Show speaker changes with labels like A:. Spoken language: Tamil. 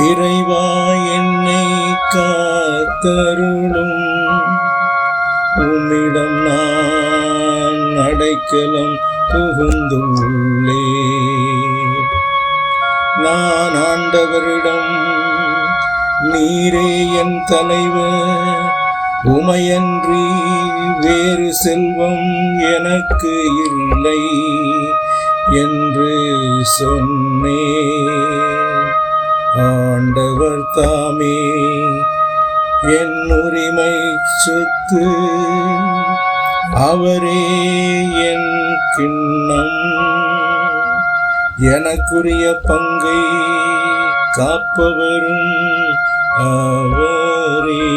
A: இறைவா என்னை காத்தருளும், உம்மிடம் நான் அடைக்கலம் புகுந்துள்ளே. நான் ஆண்டவரிடம், நீரே என் தலைவர், உமையன்றி வேறு செல்வம் எனக்கு இல்லை என்று சொன்னே. ஆண்டவர் தாமே என் உரிமை சொத்து, அவரே என் கிண்ணம், எனக்குரிய பங்கை காப்பவரும் அவரே.